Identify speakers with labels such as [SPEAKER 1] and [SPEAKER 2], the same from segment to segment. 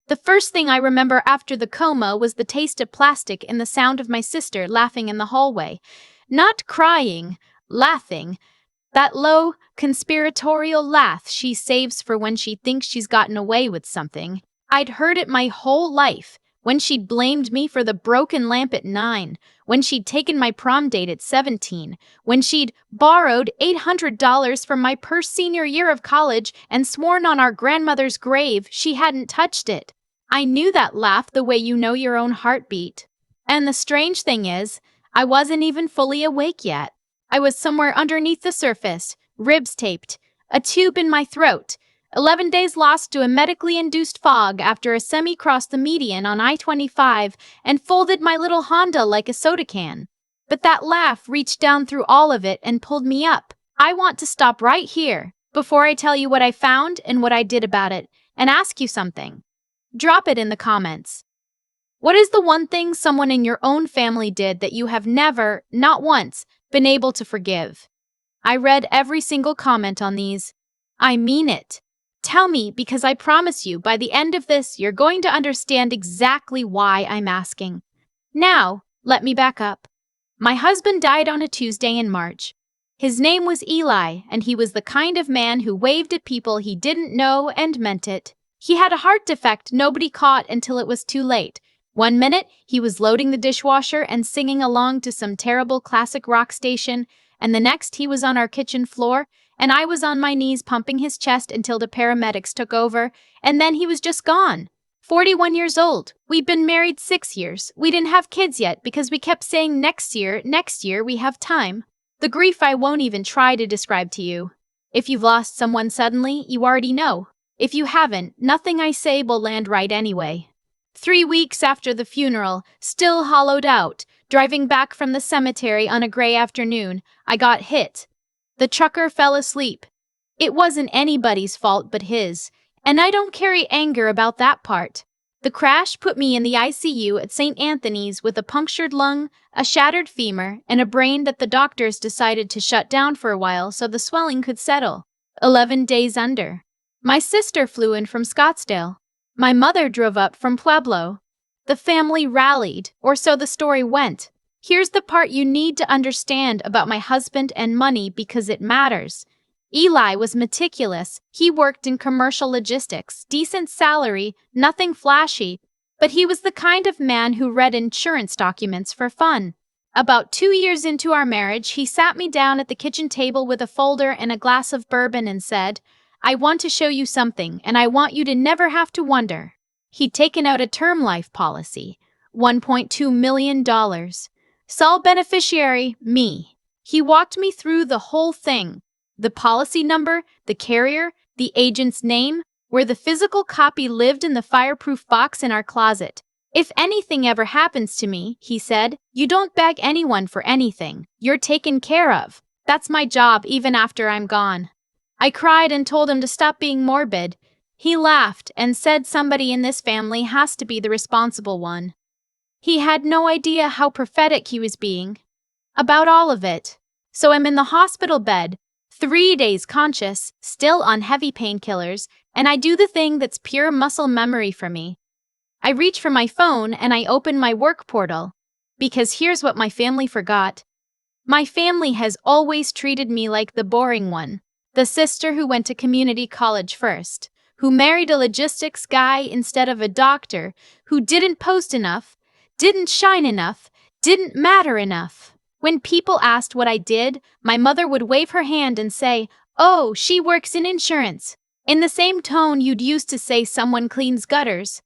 [SPEAKER 1] The first thing I remember after the coma was the taste of plastic and the sound of my sister laughing in the hallway. Not crying, laughing. That low, conspiratorial laugh she saves for when she thinks she's gotten away with something. I'd heard it my whole life. When she'd blamed me for the broken lamp at 9, when she'd taken my prom date at 17, when she'd borrowed $800 from my purse senior year of college and sworn on our grandmother's grave she hadn't touched it. I knew that laugh the way you know your own heartbeat. And the strange thing is, I wasn't even fully awake yet. I was somewhere underneath the surface, ribs taped, a tube in my throat, 11 days lost to a medically induced fog after a semi crossed the median on I-25 and folded my little Honda like a soda can. But that laugh reached down through all of it and pulled me up. I want to stop right here, before I tell you what I found and what I did about it, and ask you something. Drop it in the comments. What is the one thing someone in your own family did that you have never, not once, been able to forgive? I read every single comment on these. I mean it. Tell me, because I promise you, by the end of this, you're going to understand exactly why I'm asking. Now, let me back up. My husband died on a Tuesday in March. His name was Eli, and he was the kind of man who waved at people he didn't know and meant it. He had a heart defect nobody caught until it was too late. One minute, he was loading the dishwasher and singing along to some terrible classic rock station, and the next he was on our kitchen floor, and I was on my knees pumping his chest until the paramedics took over, and then he was just gone. 41 years old. We'd been married 6 years. We didn't have kids yet because we kept saying next year, we have time. The grief I won't even try to describe to you. If you've lost someone suddenly, you already know. If you haven't, nothing I say will land right anyway. 3 weeks after the funeral, still hollowed out, driving back from the cemetery on a gray afternoon, I got hit. The trucker fell asleep. It wasn't anybody's fault but his, and I don't carry anger about that part. The crash put me in the ICU at St. Anthony's with a punctured lung, a shattered femur, and a brain that the doctors decided to shut down for a while so the swelling could settle. 11 days under. My sister flew in from Scottsdale. My mother drove up from Pueblo. The family rallied, or so the story went. Here's the part you need to understand about my husband and money because it matters. Eli was meticulous. He worked in commercial logistics, decent salary, nothing flashy, but he was the kind of man who read insurance documents for fun. About 2 years into our marriage, he sat me down at the kitchen table with a folder and a glass of bourbon and said, I want to show you something, and I want you to never have to wonder. He'd taken out a term life policy, $1.2 million. Sole beneficiary, me. He walked me through the whole thing. The policy number, the carrier, the agent's name, where the physical copy lived in the fireproof box in our closet. If anything ever happens to me, he said, you don't beg anyone for anything. You're taken care of. That's my job even after I'm gone. I cried and told him to stop being morbid. He laughed and said somebody in this family has to be the responsible one. He had no idea how prophetic he was being about all of it. So I'm in the hospital bed, 3 days conscious, still on heavy painkillers, and I do the thing that's pure muscle memory for me. I reach for my phone and I open my work portal. Because here's what my family forgot. My family has always treated me like the boring one. The sister who went to community college first, who married a logistics guy instead of a doctor, who didn't post enough, didn't shine enough, didn't matter enough. When people asked what I did, my mother would wave her hand and say, oh, she works in insurance, in the same tone you'd use to say someone cleans gutters.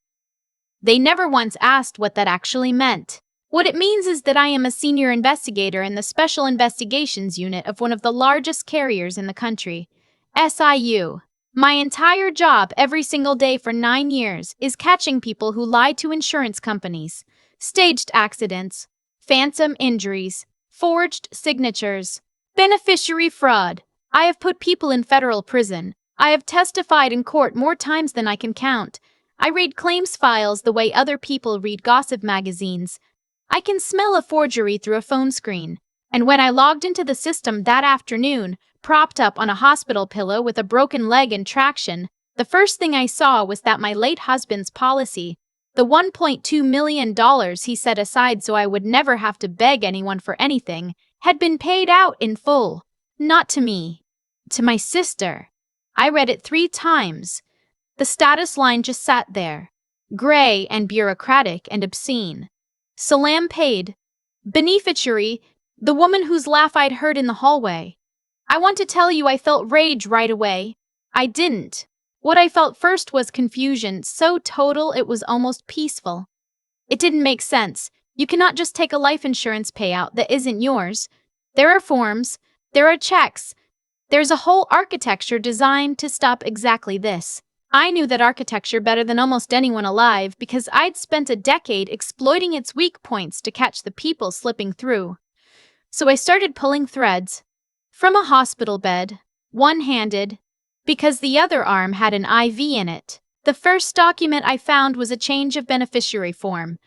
[SPEAKER 1] They never once asked what that actually meant. What it means is that I am a senior investigator in the Special Investigations Unit of one of the largest carriers in the country, SIU. My entire job every single day for 9 years is catching people who lie to insurance companies, staged accidents, phantom injuries, forged signatures, beneficiary fraud. I have put people in federal prison. I have testified in court more times than I can count. I read claims files the way other people read gossip magazines. I can smell a forgery through a phone screen. And when I logged into the system that afternoon, propped up on a hospital pillow with a broken leg and traction, The first thing I saw was that my late husband's policy, the $1.2 million he set aside so I would never have to beg anyone for anything, had been paid out in full. Not to me. To my sister. I read it 3 times. The status line just sat there, gray and bureaucratic and obscene. Salam paid. Beneficiary, the woman whose laugh I'd heard in the hallway. I want to tell you I felt rage right away. I didn't. What I felt first was confusion, so total it was almost peaceful. It didn't make sense. You cannot just take a life insurance payout that isn't yours. There are forms, there are checks. There's a whole architecture designed to stop exactly this. I knew that architecture better than almost anyone alive because I'd spent a decade exploiting its weak points to catch the people slipping through. So I started pulling threads. From a hospital bed, one-handed, because the other arm had an IV in it. The first document I found was a change of beneficiary form,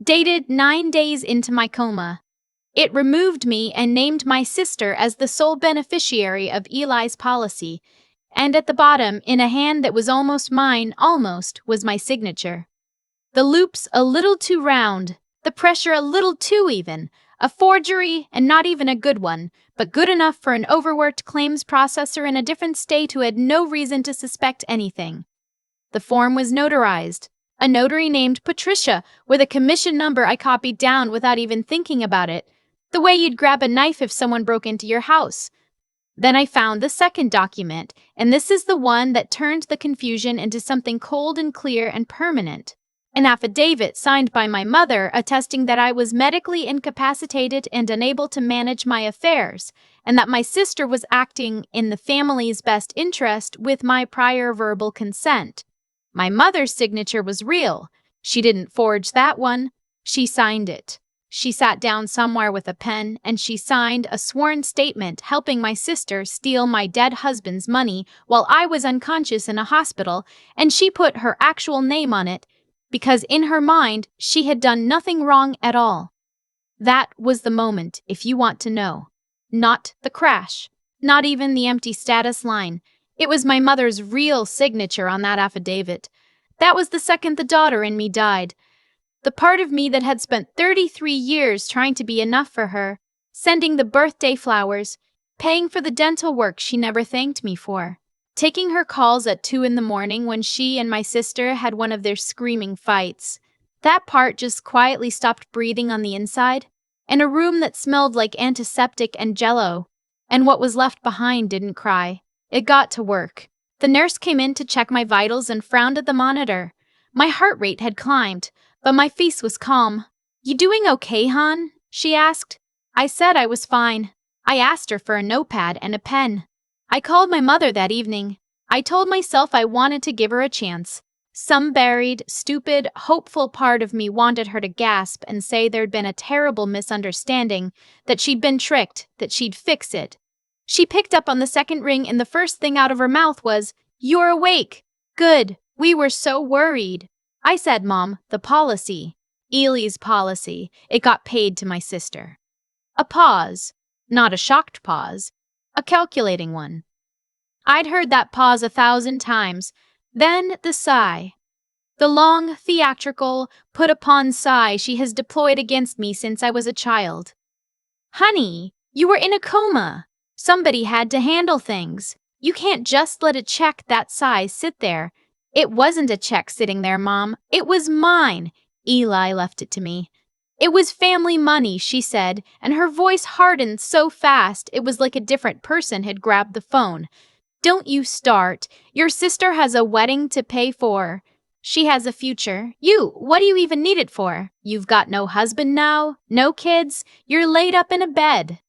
[SPEAKER 1] dated 9 days into my coma. It removed me and named my sister as the sole beneficiary of Eli's policy, and at the bottom, in a hand that was almost mine, was my signature. The loops a little too round, the pressure a little too even, a forgery and not even a good one, but good enough for an overworked claims processor in a different state who had no reason to suspect anything. The form was notarized. A notary named Patricia, with a commission number I copied down without even thinking about it, the way you'd grab a knife if someone broke into your house. Then I found the second document, and this is the one that turned the confusion into something cold and clear and permanent. An affidavit signed by my mother attesting that I was medically incapacitated and unable to manage my affairs, and that my sister was acting in the family's best interest with my prior verbal consent. My mother's signature was real. She didn't forge that one. She signed it. She sat down somewhere with a pen, and she signed a sworn statement helping my sister steal my dead husband's money while I was unconscious in a hospital, and she put her actual name on it, because in her mind, she had done nothing wrong at all. That was the moment, if you want to know. Not the crash. Not even the empty status line. It was my mother's real signature on that affidavit. That was the second the daughter in me died. The part of me that had spent 33 years trying to be enough for her, sending the birthday flowers, paying for the dental work she never thanked me for. Taking her calls at 2 in the morning when she and my sister had one of their screaming fights. That part just quietly stopped breathing on the inside, in a room that smelled like antiseptic and jello, and what was left behind didn't cry. It got to work. The nurse came in to check my vitals and frowned at the monitor. My heart rate had climbed, but my face was calm. "You doing okay, hon?" she asked. I said I was fine. I asked her for a notepad and a pen. I called my mother that evening. I told myself I wanted to give her a chance. Some buried, stupid, hopeful part of me wanted her to gasp and say there'd been a terrible misunderstanding, that she'd been tricked, that she'd fix it. She picked up on the second ring and the first thing out of her mouth was, "You're awake. Good. We were so worried." I said, "Mom, the policy. Eli's policy. It got paid to my sister." A pause. Not a shocked pause. A calculating one. I'd heard that pause 1,000 times. Then the sigh. The long, theatrical, put-upon sigh she has deployed against me since I was a child. "Honey, you were in a coma. Somebody had to handle things. You can't just let a check that size sit there." "It wasn't a check sitting there, Mom. It was mine. Eli left it to me." "It was family money," she said, and her voice hardened so fast it was like a different person had grabbed the phone. "Don't you start. Your sister has a wedding to pay for. She has a future. What do you even need it for? You've got no husband now, no kids, you're laid up in a bed.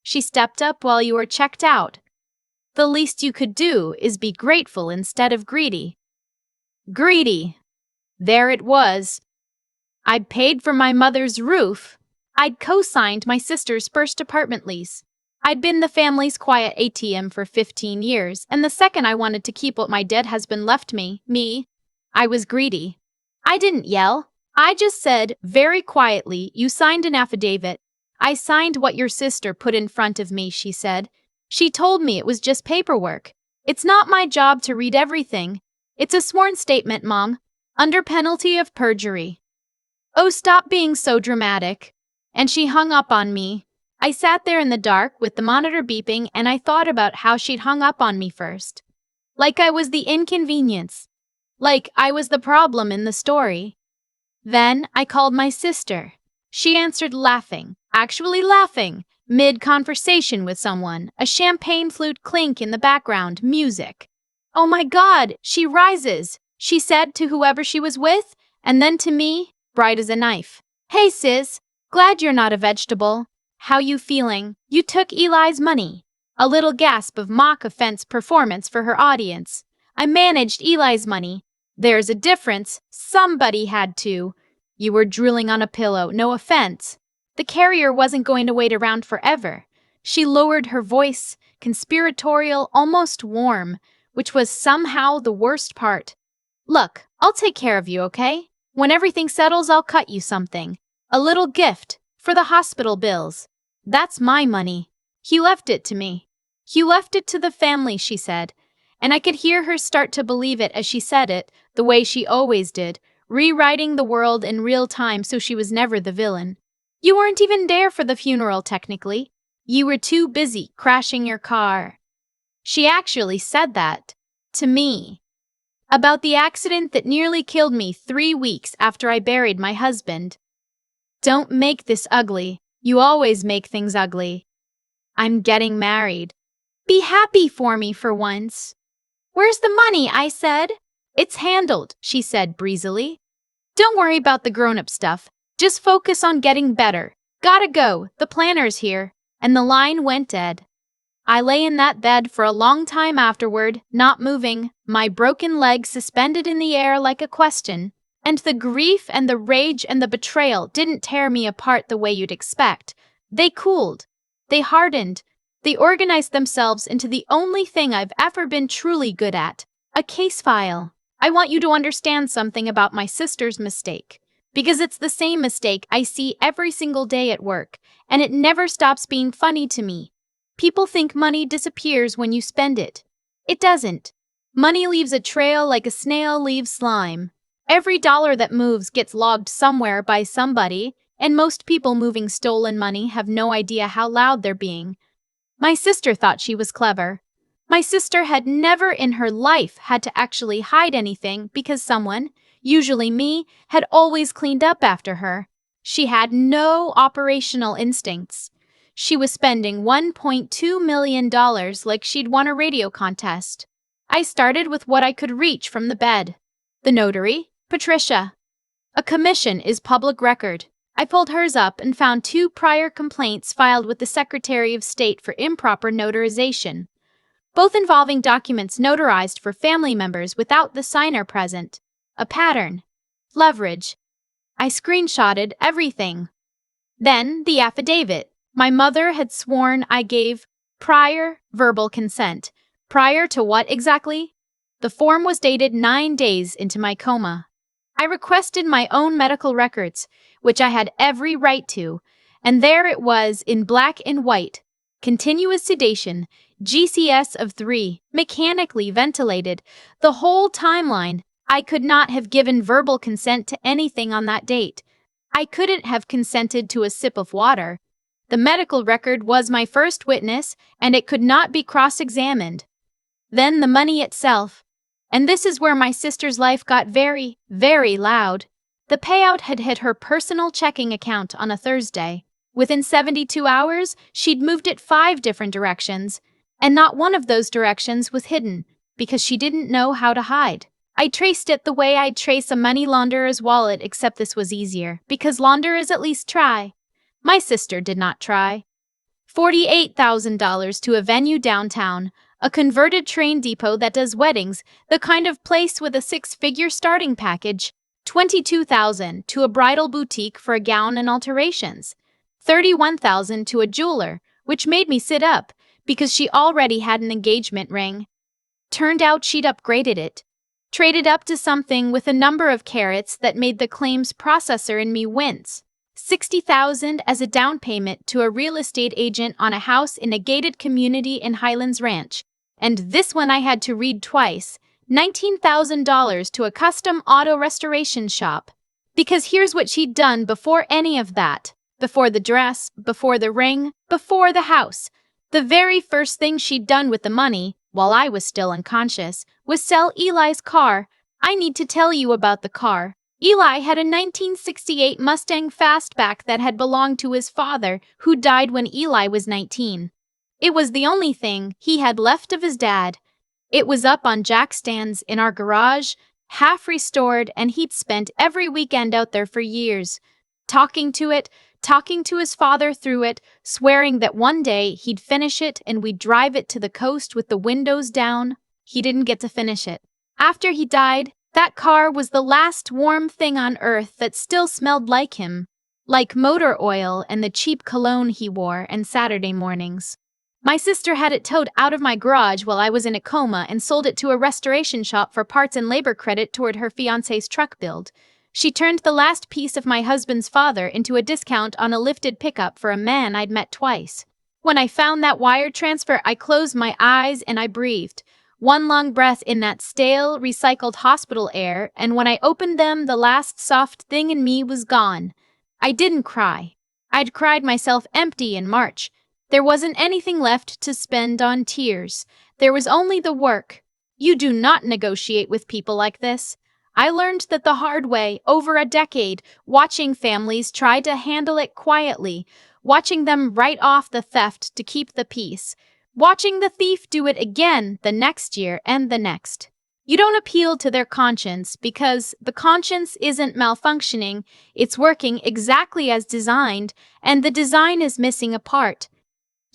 [SPEAKER 1] She stepped up while you were checked out. The least you could do is be grateful instead of greedy." Greedy. There it was. I'd paid for my mother's roof. I'd co-signed my sister's first apartment lease. I'd been the family's quiet ATM for 15 years, and the second I wanted to keep what my dead husband left me, I was greedy. I didn't yell. I just said, very quietly, "You signed an affidavit." "I signed what your sister put in front of me," she said. "She told me it was just paperwork. It's not my job to read everything. It's a sworn statement, Mom, under penalty of perjury. Oh, stop being so dramatic. And she hung up on me. I sat there in the dark with the monitor beeping and I thought about how she'd hung up on me first. Like I was the inconvenience. Like I was the problem in the story. Then I called my sister. She answered laughing, actually laughing, mid-conversation with someone, a champagne flute clink in the background, music. Oh my God, she rises, she said to whoever she was with, and then to me, bright as a knife. Hey sis, glad you're not a vegetable. How you feeling? You took Eli's money. A little gasp of mock offense performance for her audience. I managed Eli's money. There's a difference. Somebody had to. You were drooling on a pillow, no offense. The carrier wasn't going to wait around forever. She lowered her voice, conspiratorial, almost warm, which was somehow the worst part. Look, I'll take care of you, okay? When everything settles, I'll cut you something. A little gift for the hospital bills. That's my money. He left it to me. He left it to the family, she said. And I could hear her start to believe it as she said it, the way she always did, rewriting the world in real time so she was never the villain. You weren't even there for the funeral, technically. You were too busy crashing your car. She actually said that. To me. About the accident that nearly killed me 3 weeks after I buried my husband. Don't make this ugly. You always make things ugly. I'm getting married. Be happy for me for once. Where's the money? I said. It's handled, she said breezily. Don't worry about the grown-up stuff. Just focus on getting better. Gotta go. The planner's here. And the line went dead. I lay in that bed for a long time afterward, not moving, my broken leg suspended in the air like a question. And the grief and the rage and the betrayal didn't tear me apart the way you'd expect. They cooled. They hardened. They organized themselves into the only thing I've ever been truly good at, a case file. I want you to understand something about my sister's mistake, because it's the same mistake I see every single day at work, and it never stops being funny to me. People think money disappears when you spend it. It doesn't. Money leaves a trail like a snail leaves slime. Every dollar that moves gets logged somewhere by somebody, and most people moving stolen money have no idea how loud they're being. My sister thought she was clever. My sister had never in her life had to actually hide anything because someone, usually me, had always cleaned up after her. She had no operational instincts. She was spending $1.2 million like she'd won a radio contest. I started with what I could reach from the bed. The notary, Patricia. A commission is public record. I pulled hers up and found 2 prior complaints filed with the Secretary of State for improper notarization, both involving documents notarized for family members without the signer present. A pattern. Leverage. I screenshotted everything. Then the affidavit. My mother had sworn I gave prior verbal consent. Prior to what exactly? The form was dated 9 days into my coma. I requested my own medical records, which I had every right to, and there it was in black and white. Continuous sedation, GCS of 3, mechanically ventilated, the whole timeline. I could not have given verbal consent to anything on that date. I couldn't have consented to a sip of water. The medical record was my first witness, and it could not be cross-examined. Then the money itself. And this is where my sister's life got very, very loud. The payout had hit her personal checking account on a Thursday. Within 72 hours, she'd moved it 5 different directions, and not one of those directions was hidden, because she didn't know how to hide. I traced it the way I'd trace a money launderer's wallet, except this was easier, because launderers at least try. My sister did not try. $48,000 to a venue downtown, a converted train depot that does weddings, the kind of place with a 6-figure starting package. $22,000 to a bridal boutique for a gown and alterations. $31,000 to a jeweler, which made me sit up, because she already had an engagement ring. Turned out she'd upgraded it. Traded up to something with a number of carats that made the claims processor in me wince. $60,000 as a down payment to a real estate agent on a house in a gated community in Highlands Ranch. And this one I had to read twice. $19,000 to a custom auto restoration shop. Because here's what she'd done before any of that. Before the dress, before the ring, before the house. The very first thing she'd done with the money, while I was still unconscious, was sell Eli's car. I need to tell you about the car. Eli had a 1968 Mustang Fastback that had belonged to his father, who died when Eli was 19. It was the only thing he had left of his dad. It was up on jack stands in our garage, half restored, and he'd spent every weekend out there for years, talking to his father through it, swearing that one day he'd finish it and we'd drive it to the coast with the windows down. He didn't get to finish it. After he died, that car was the last warm thing on earth that still smelled like him, like motor oil and the cheap cologne he wore on Saturday mornings. My sister had it towed out of my garage while I was in a coma and sold it to a restoration shop for parts and labor credit toward her fiancé's truck build. She turned the last piece of my husband's father into a discount on a lifted pickup for a man I'd met twice. When I found that wire transfer, I closed my eyes and I breathed. One long breath in that stale, recycled hospital air, and when I opened them, the last soft thing in me was gone. I didn't cry. I'd cried myself empty in March. There wasn't anything left to spend on tears. There was only the work. You do not negotiate with people like this. I learned that the hard way, over a decade, watching families try to handle it quietly, watching them write off the theft to keep the peace, watching the thief do it again the next year and the next. You don't appeal to their conscience because the conscience isn't malfunctioning, it's working exactly as designed, and the design is missing a part.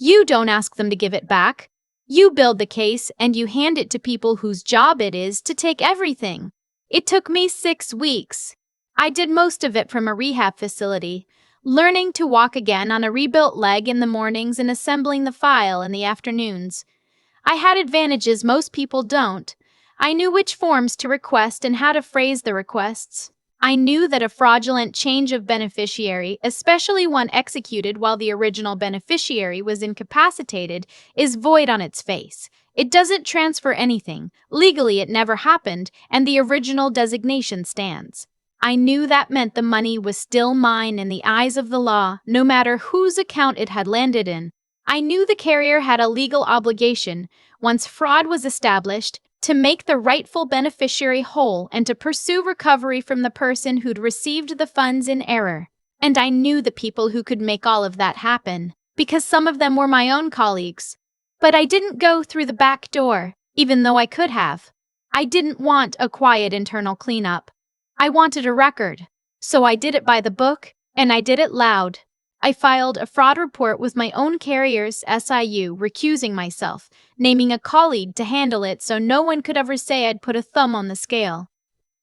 [SPEAKER 1] You don't ask them to give it back. You build the case and you hand it to people whose job it is to take everything. It took me 6 weeks. I did most of it from a rehab facility, learning to walk again on a rebuilt leg in the mornings and assembling the file in the afternoons. I had advantages most people don't. I knew which forms to request and how to phrase the requests. I knew that a fraudulent change of beneficiary, especially one executed while the original beneficiary was incapacitated, is void on its face. It doesn't transfer anything. Legally, it never happened, and the original designation stands. I knew that meant the money was still mine in the eyes of the law, no matter whose account it had landed in. I knew the carrier had a legal obligation, once fraud was established, to make the rightful beneficiary whole and to pursue recovery from the person who'd received the funds in error. And I knew the people who could make all of that happen, because some of them were my own colleagues. But I didn't go through the back door, even though I could have. I didn't want a quiet internal cleanup. I wanted a record. So I did it by the book, and I did it loud. I filed a fraud report with my own carrier's SIU, recusing myself, naming a colleague to handle it so no one could ever say I'd put a thumb on the scale.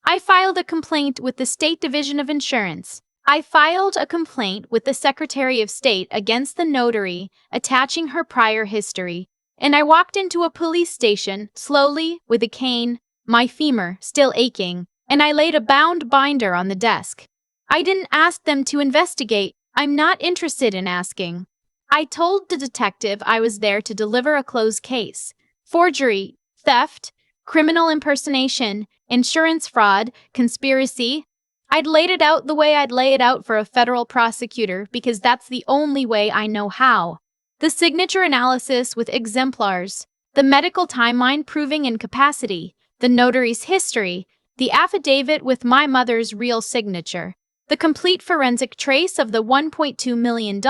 [SPEAKER 1] I filed a complaint with the State Division of Insurance. I filed a complaint with the Secretary of State against the notary, attaching her prior history, and I walked into a police station, slowly, with a cane, my femur still aching, and I laid a bound binder on the desk. I didn't ask them to investigate. I'm not interested in asking. I told the detective I was there to deliver a closed case. Forgery, theft, criminal impersonation, insurance fraud, conspiracy. I'd laid it out the way I'd lay it out for a federal prosecutor because that's the only way I know how. The signature analysis with exemplars, the medical timeline proving incapacity, the notary's history, the affidavit with my mother's real signature. The complete forensic trace of the $1.2 million,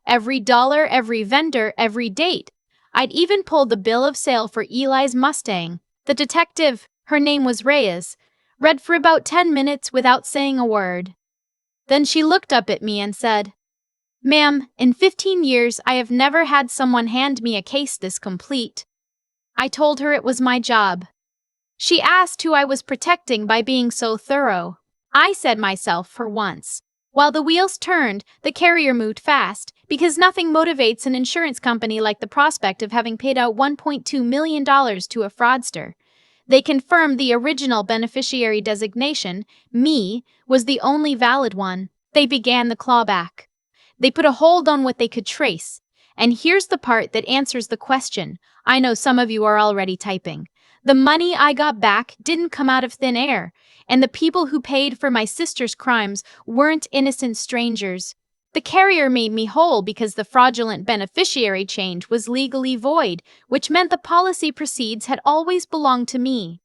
[SPEAKER 1] every dollar, every vendor, every date. I'd even pulled the bill of sale for Eli's Mustang. The detective, her name was Reyes, read for about 10 minutes without saying a word. Then she looked up at me and said, "Ma'am, in 15 years I have never had someone hand me a case this complete." I told her it was my job. She asked who I was protecting by being so thorough. I said myself for once. While the wheels turned, the carrier moved fast, because nothing motivates an insurance company like the prospect of having paid out $1.2 million to a fraudster. They confirmed the original beneficiary designation, me, was the only valid one. They began the clawback. They put a hold on what they could trace. And here's the part that answers the question. I know some of you are already typing. The money I got back didn't come out of thin air, and the people who paid for my sister's crimes weren't innocent strangers. The carrier made me whole because the fraudulent beneficiary change was legally void, which meant the policy proceeds had always belonged to me.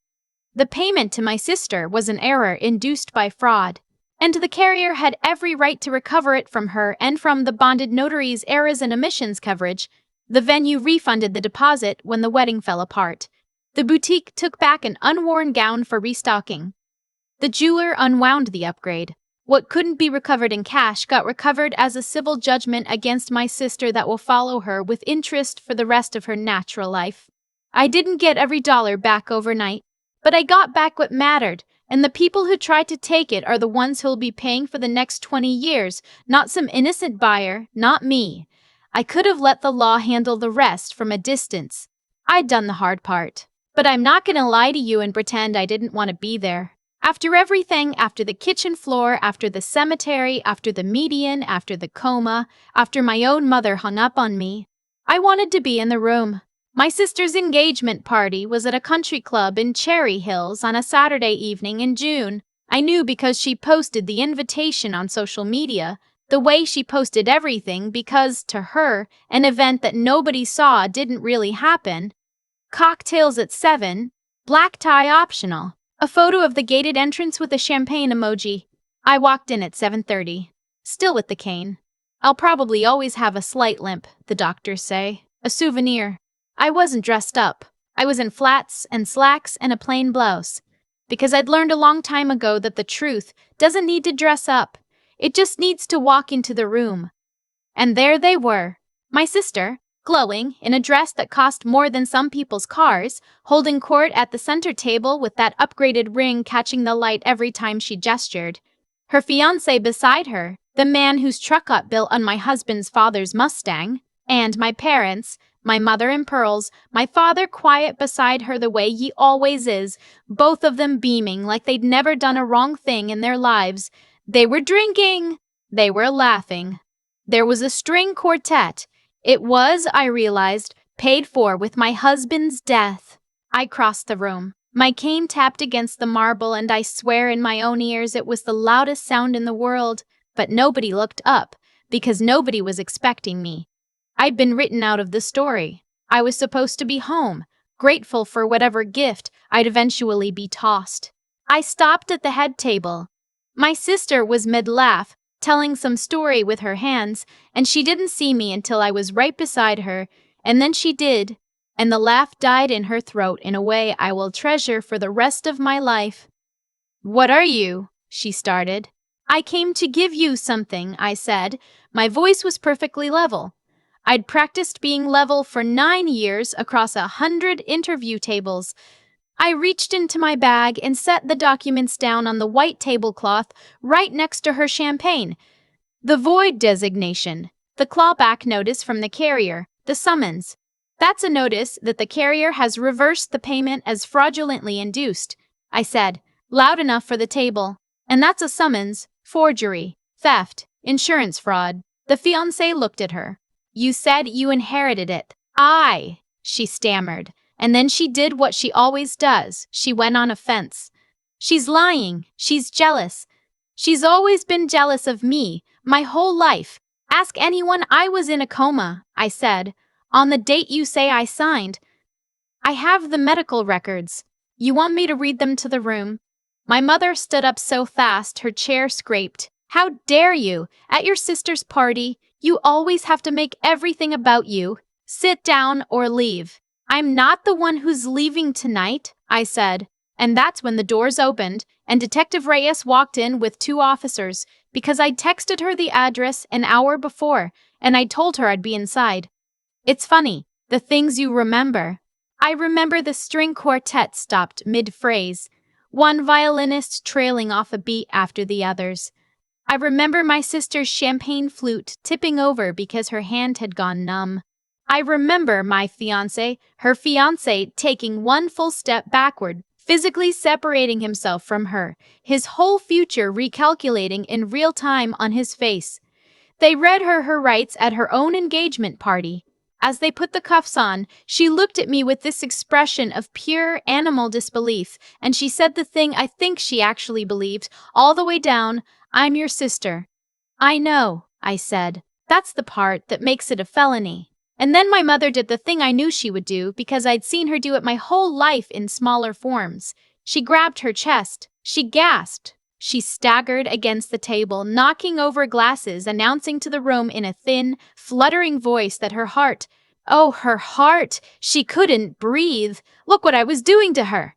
[SPEAKER 1] The payment to my sister was an error induced by fraud, and the carrier had every right to recover it from her and from the bonded notary's errors and omissions coverage. The venue refunded the deposit when the wedding fell apart. The boutique took back an unworn gown for restocking. The jeweler unwound the upgrade. What couldn't be recovered in cash got recovered as a civil judgment against my sister that will follow her with interest for the rest of her natural life. I didn't get every dollar back overnight, but I got back what mattered, and the people who tried to take it are the ones who'll be paying for the next 20 years, not some innocent buyer, not me. I could have let the law handle the rest from a distance. I'd done the hard part. But I'm not gonna lie to you and pretend I didn't want to be there. After everything, after the kitchen floor, after the cemetery, after the median, after the coma, after my own mother hung up on me, I wanted to be in the room. My sister's engagement party was at a country club in Cherry Hills on a Saturday evening in June. I knew because she posted the invitation on social media, the way she posted everything because, to her, an event that nobody saw didn't really happen. Cocktails at 7, black tie optional. A photo of the gated entrance with a champagne emoji. I walked in at 7:30, still with the cane. I'll probably always have a slight limp, the doctors say. A souvenir. I wasn't dressed up. I was in flats and slacks and a plain blouse. Because I'd learned a long time ago that the truth doesn't need to dress up. It just needs to walk into the room. And there they were. My sister, glowing, in a dress that cost more than some people's cars, holding court at the center table with that upgraded ring catching the light every time she gestured. Her fiancé beside her, the man whose truck got built on my husband's father's Mustang, and my parents, my mother in pearls, my father quiet beside her the way he always is, both of them beaming like they'd never done a wrong thing in their lives. They were drinking. They were laughing. There was a string quartet. It was, I realized, paid for with my husband's death. I crossed the room. My cane tapped against the marble, and I swear in my own ears it was the loudest sound in the world, but nobody looked up, because nobody was expecting me. I'd been written out of the story. I was supposed to be home, grateful for whatever gift I'd eventually be tossed. I stopped at the head table. My sister was mid-laugh, telling some story with her hands, and she didn't see me until I was right beside her, and then she did, and the laugh died in her throat in a way I will treasure for the rest of my life. "What are you?" she started. "I came to give you something," I said. My voice was perfectly level. I'd practiced being level for 9 years across 100 interview tables. I reached into my bag and set the documents down on the white tablecloth right next to her champagne. The void designation, the clawback notice from the carrier, the summons. That's a notice that the carrier has reversed the payment as fraudulently induced, I said, loud enough for the table. And that's a summons, forgery, theft, insurance fraud. The fiancé looked at her. "You said you inherited it." She stammered. And then she did what she always does. She went on offense. "She's lying. She's jealous. She's always been jealous of me, my whole life. Ask anyone. I was in a coma," I said, "on the date you say I signed. I have the medical records. You want me to read them to the room?" My mother stood up so fast her chair scraped. "How dare you? At your sister's party, you always have to make everything about you. Sit down or leave." "I'm not the one who's leaving tonight," I said. And that's when the doors opened, and Detective Reyes walked in with 2 officers, because I'd texted her the address an hour before, and I told her I'd be inside. It's funny, the things you remember. I remember the string quartet stopped mid-phrase, one violinist trailing off a beat after the others. I remember my sister's champagne flute tipping over because her hand had gone numb. I remember my her fiancé taking one full step backward, physically separating himself from her, his whole future recalculating in real time on his face. They read her rights at her own engagement party. As they put the cuffs on, she looked at me with this expression of pure animal disbelief, and she said the thing I think she actually believed, all the way down, "I'm your sister." "I know," I said. "That's the part that makes it a felony." And then my mother did the thing I knew she would do because I'd seen her do it my whole life in smaller forms. She grabbed her chest. She gasped. She staggered against the table, knocking over glasses, announcing to the room in a thin, fluttering voice that her heart, oh, her heart, she couldn't breathe. Look what I was doing to her.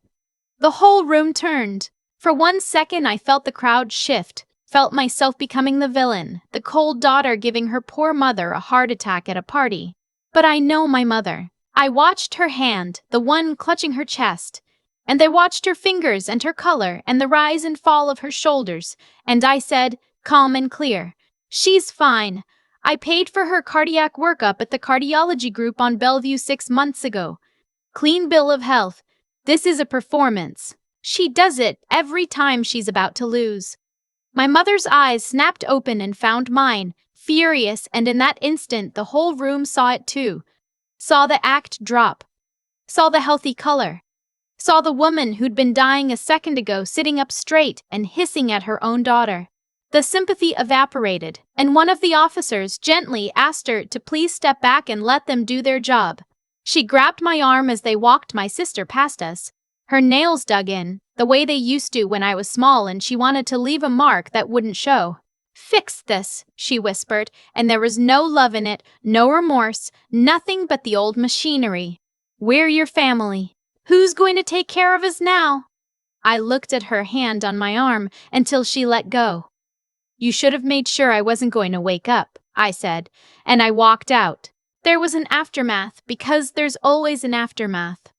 [SPEAKER 1] The whole room turned. For 1 second, I felt the crowd shift, felt myself becoming the villain, the cold daughter giving her poor mother a heart attack at a party. But I know my mother. I watched her hand, the one clutching her chest, and I watched her fingers and her color and the rise and fall of her shoulders, and I said, calm and clear, "She's fine. I paid for her cardiac workup at the cardiology group on Bellevue 6 months ago. Clean bill of health. This is a performance. She does it every time she's about to lose." My mother's eyes snapped open and found mine, furious, and in that instant the whole room saw it too. Saw the act drop. Saw the healthy color. Saw the woman who'd been dying a second ago sitting up straight and hissing at her own daughter. The sympathy evaporated, and one of the officers gently asked her to please step back and let them do their job. She grabbed my arm as they walked my sister past us. Her nails dug in, the way they used to when I was small, and she wanted to leave a mark that wouldn't show. "Fix this," she whispered, and there was no love in it, no remorse, nothing but the old machinery. "We're your family. Who's going to take care of us now?" I looked at her hand on my arm until she let go. "You should have made sure I wasn't going to wake up," I said, and I walked out. There was an aftermath because there's always an aftermath.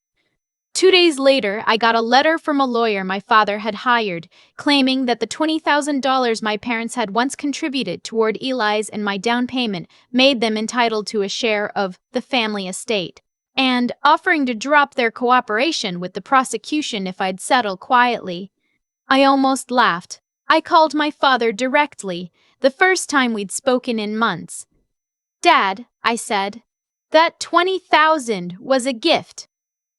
[SPEAKER 1] 2 days later, I got a letter from a lawyer my father had hired, claiming that the $20,000 my parents had once contributed toward Eli's and my down payment made them entitled to a share of the family estate, and offering to drop their cooperation with the prosecution if I'd settle quietly. I almost laughed. I called my father directly, the first time we'd spoken in months. "Dad," I said, "that $20,000 was a gift.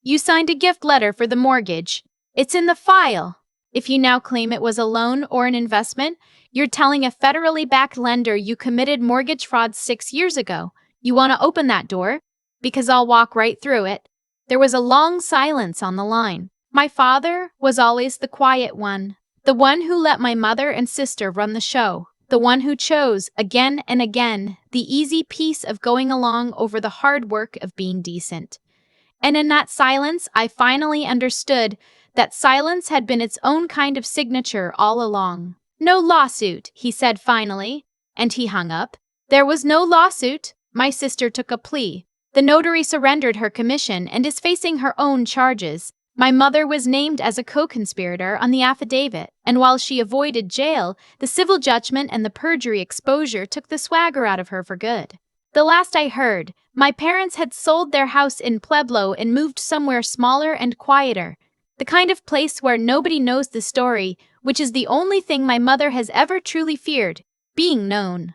[SPEAKER 1] You signed a gift letter for the mortgage. It's in the file. If you now claim it was a loan or an investment, you're telling a federally backed lender you committed mortgage fraud 6 years ago. You want to open that door? Because I'll walk right through it." There was a long silence on the line. My father was always the quiet one, the one who let my mother and sister run the show, the one who chose, again and again, the easy piece of going along over the hard work of being decent. And in that silence, I finally understood that silence had been its own kind of signature all along. "No lawsuit," he said finally, and he hung up. There was no lawsuit. My sister took a plea. The notary surrendered her commission and is facing her own charges. My mother was named as a co-conspirator on the affidavit, and while she avoided jail, the civil judgment and the perjury exposure took the swagger out of her for good. The last I heard, my parents had sold their house in Pueblo and moved somewhere smaller and quieter, the kind of place where nobody knows the story, which is the only thing my mother has ever truly feared, being known.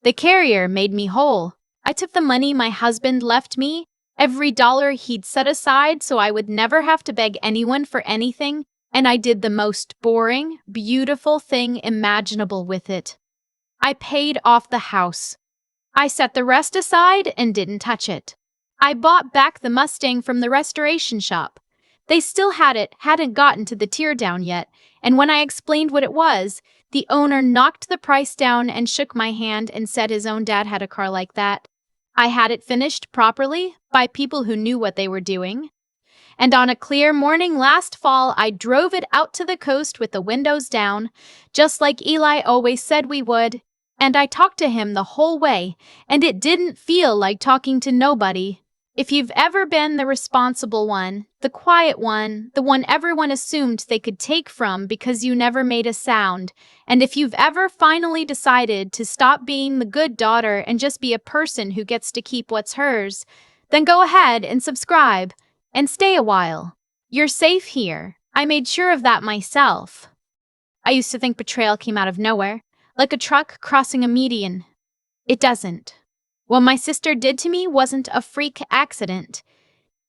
[SPEAKER 1] The carrier made me whole. I took the money my husband left me, every dollar he'd set aside so I would never have to beg anyone for anything, and I did the most boring, beautiful thing imaginable with it. I paid off the house. I set the rest aside and didn't touch it. I bought back the Mustang from the restoration shop. They still had it, hadn't gotten to the teardown yet, and when I explained what it was, the owner knocked the price down and shook my hand and said his own dad had a car like that. I had it finished properly by people who knew what they were doing. And on a clear morning last fall, I drove it out to the coast with the windows down, just like Eli always said we would. And I talked to him the whole way, and it didn't feel like talking to nobody. If you've ever been the responsible one, the quiet one, the one everyone assumed they could take from because you never made a sound, and if you've ever finally decided to stop being the good daughter and just be a person who gets to keep what's hers, then go ahead and subscribe and stay a while. You're safe here. I made sure of that myself. I used to think betrayal came out of nowhere, like a truck crossing a median. It doesn't. What my sister did to me wasn't a freak accident.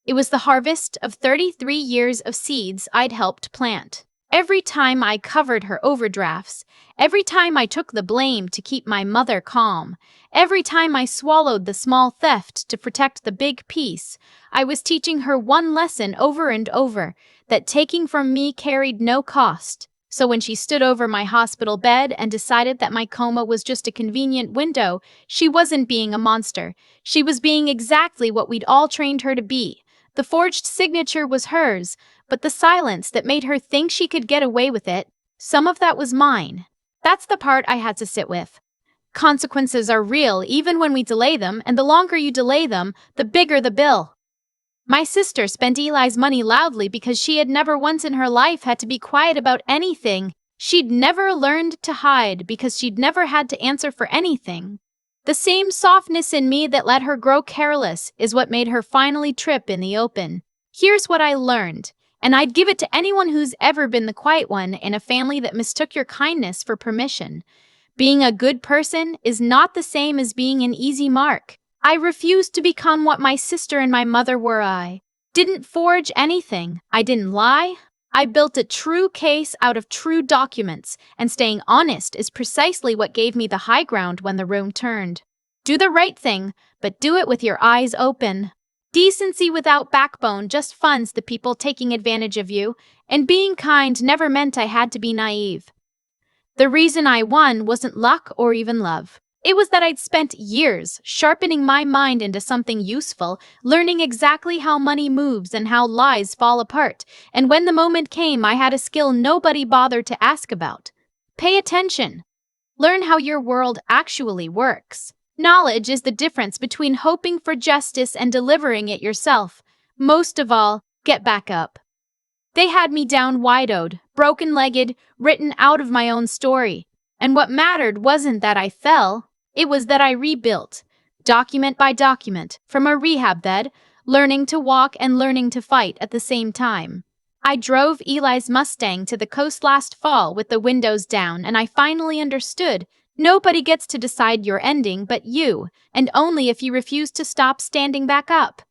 [SPEAKER 1] It was the harvest of 33 years of seeds I'd helped plant. Every time I covered her overdrafts, every time I took the blame to keep my mother calm, every time I swallowed the small theft to protect the big piece, I was teaching her one lesson over and over, that taking from me carried no cost. So when she stood over my hospital bed and decided that my coma was just a convenient window, she wasn't being a monster. She was being exactly what we'd all trained her to be. The forged signature was hers, but the silence that made her think she could get away with it, some of that was mine. That's the part I had to sit with. Consequences are real even when we delay them, and the longer you delay them, the bigger the bill. My sister spent Eli's money loudly because she had never once in her life had to be quiet about anything. She'd never learned to hide because she'd never had to answer for anything. The same softness in me that let her grow careless is what made her finally trip in the open. Here's what I learned, and I'd give it to anyone who's ever been the quiet one in a family that mistook your kindness for permission. Being a good person is not the same as being an easy mark. I refused to become what my sister and my mother were. I didn't forge anything. I didn't lie. I built a true case out of true documents, and staying honest is precisely what gave me the high ground when the room turned. Do the right thing, but do it with your eyes open. Decency without backbone just funds the people taking advantage of you, and being kind never meant I had to be naive. The reason I won wasn't luck or even love. It was that I'd spent years sharpening my mind into something useful, learning exactly how money moves and how lies fall apart, and when the moment came, I had a skill nobody bothered to ask about. Pay attention. Learn how your world actually works. Knowledge is the difference between hoping for justice and delivering it yourself. Most of all, get back up. They had me down wide-eyed, broken-legged, written out of my own story. And what mattered wasn't that I fell. It was that I rebuilt, document by document, from a rehab bed, learning to walk and learning to fight at the same time. I drove Eli's Mustang to the coast last fall with the windows down, and I finally understood. Nobody gets to decide your ending but you, and only if you refuse to stop standing back up.